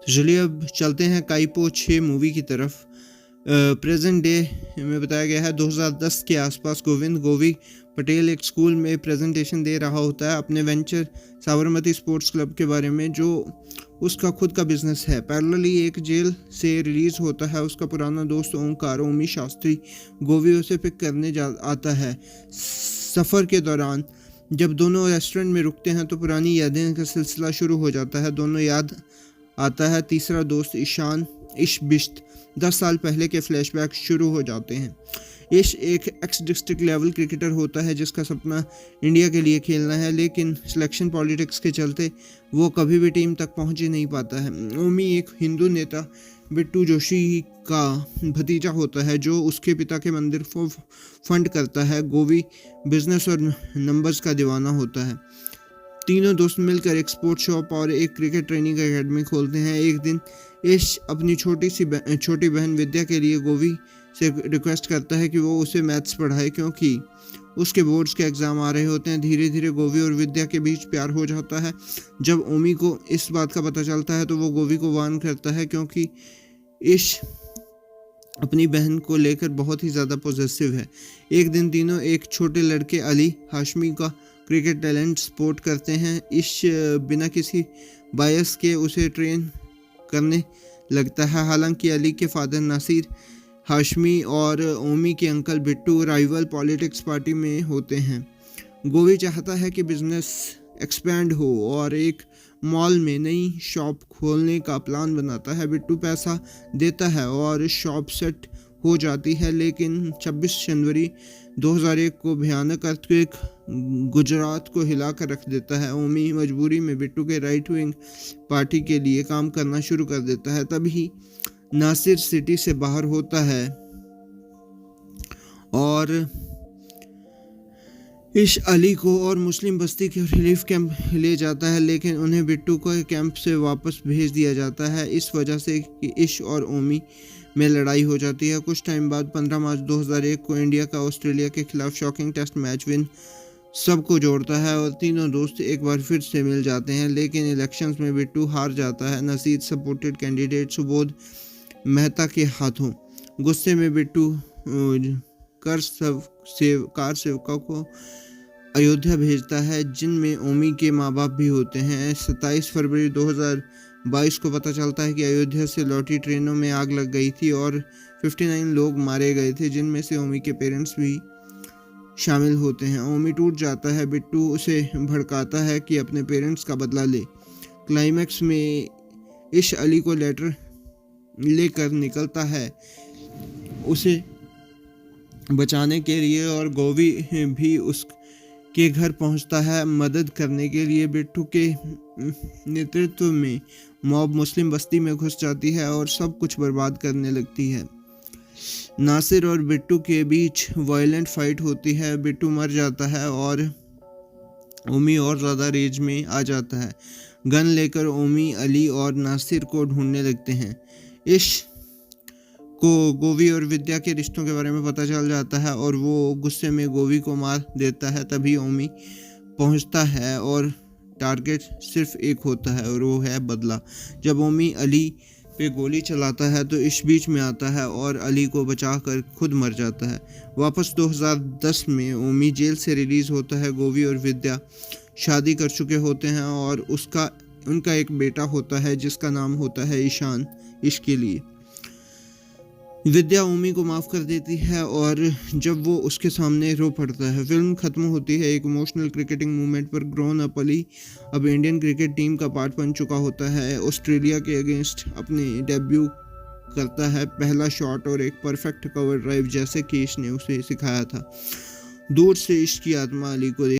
तो चलिए अब चलते हैं काइपो 6 मूवी की तरफ। प्रेजेंट डे में बताया गया है 2010 के आसपास गोविंद गोवी पटेल एक स्कूल में प्रेजेंटेशन दे रहा होता है अपने वेंचर साबरमती स्पोर्ट्स क्लब के बारे में, जो उसका खुद का बिजनेस है। पैरेलली एक जेल से रिलीज होता है उसका पुराना दोस्त ओमकार ओमी शास्त्री। गोवी उसे पिक करने आता है। सफ़र के दौरान जब दोनों रेस्टोरेंट में रुकते हैं तो पुरानी यादें का सिलसिला शुरू हो जाता है। दोनों याद आता है तीसरा दोस्त ईशान इश्बिश्त। 10 साल पहले के फ्लैशबैक शुरू हो जाते हैं। इश एक एक्स डिस्ट्रिक्ट लेवल क्रिकेटर होता है जिसका सपना इंडिया के लिए खेलना है, लेकिन सिलेक्शन पॉलिटिक्स के चलते वो कभी भी टीम तक पहुंच ही नहीं पाता है। ओमी एक हिंदू नेता बिट्टू जोशी का भतीजा होता है जो उसके पिता के मंदिर को फंड करता है। गोवी बिजनेस और नंबर्स का दीवाना होता है। तीनों दोस्त मिलकर एक स्पोर्ट शॉप और एक क्रिकेट ट्रेनिंग एकेडमी खोलते हैं। एक दिन इश अपनी छोटी बहन विद्या के लिए गोवी से रिक्वेस्ट करता है कि वो उसे मैथ्स पढ़ाए क्योंकि उसके बोर्ड्स के एग्ज़ाम आ रहे होते हैं। धीरे धीरे गोवी और विद्या के बीच प्यार हो जाता है। जब ओमी को इस बात का पता चलता है तो वो गोवी को वार्न करता है क्योंकि इश अपनी बहन को लेकर बहुत ही ज़्यादा पॉजिटिव है। एक दिन तीनों एक छोटे लड़के अली हाशमी का क्रिकेट टैलेंट सपोर्ट करते हैं। इश बिना किसी बायस के उसे ट्रेन करने लगता है। हालांकि अली के फादर नासिर हाशमी और ओमी के uncle Bittu rival politics party में होते हैं। गोवी चाहता है कि बिजनेस एक्सपैंड हो और एक मॉल में नई शॉप खोलने का प्लान बनाता है। बिट्टू पैसा देता है और शॉप सेट हो जाती है, लेकिन 26 जनवरी 2001 को भयानक अर्थक्वेक गुजरात को हिलाकर रख देता है। ओमी मजबूरी में बिट्टू के राइट विंग पार्टी के लिए काम करना शुरू कर देता है। तभी नासिर सिटी से बाहर होता है और इश अली को और मुस्लिम बस्ती के रिलीफ कैंप ले जाता है, लेकिन उन्हें बिट्टू को कैंप से वापस भेज दिया जाता है इस वजह से कि इश और ओमी में लड़ाई हो जाती है। कुछ टाइम बाद 15 मार्च 2001 को इंडिया का ऑस्ट्रेलिया के खिलाफ शॉकिंग टेस्ट मैच विन सबको जोड़ता है और तीनों दोस्त एक बार फिर से मिल जाते हैं, लेकिन इलेक्शंस में बिट्टू हार जाता है नसीर सपोर्टेड कैंडिडेट सुबोध मेहता के हाथों। गुस्से में बिट्टू कार सेवका को अयोध्या भेजता है जिनमें ओमी के माँ बाप भी होते हैं। 27 फरवरी 2022 को पता चलता है कि अयोध्या से लौटी ट्रेनों में आग लग गई थी और 59 लोग मारे गए थे, जिनमें से ओमी के पेरेंट्स भी शामिल होते हैं। ओमी टूट जाता है। बिट्टू उसे भड़काता है कि अपने पेरेंट्स का बदला ले। क्लाइमैक्स में इश अली को लेटर लेकर निकलता है उसे बचाने के लिए और गोवी भी उसके घर पहुंचता है मदद करने के लिए। बिट्टू के नेतृत्व में मॉब मुस्लिम बस्ती में घुस जाती है और सब कुछ बर्बाद करने लगती है। नासिर और बिट्टू के बीच वायलेंट फाइट होती है। बिट्टू मर जाता है और ओमी और ज़्यादा रेज में आ जाता है। गन लेकर ओमी अली और नासिर को ढूंढने लगते हैं। इश को गोवी और विद्या के रिश्तों के बारे में पता चल जाता है और वो गुस्से में गोवी को मार देता है। तभी ओमी पहुंचता है और टारगेट सिर्फ एक होता है और वो है बदला। जब ओमी अली पे गोली चलाता है तो इश बीच में आता है और अली को बचाकर खुद मर जाता है। वापस 2010 में ओमी जेल से रिलीज होता है। गोवी और विद्या शादी कर चुके होते हैं और उनका एक बेटा होता है जिसका नाम होता है ईशान इश के लिए। विद्या ओमी को माफ़ कर देती है और जब वो उसके सामने रो पड़ता है। फिल्म खत्म होती है एक इमोशनल क्रिकेटिंग मूवमेंट पर। ग्रोन अप अली अब इंडियन क्रिकेट टीम का पार्ट बन चुका होता है। ऑस्ट्रेलिया के अगेंस्ट अपने डेब्यू करता है। पहला शॉट और एक परफेक्ट कवर ड्राइव जैसे कि इश ने उसे सिखाया था। दूर से इश की आत्मा अली को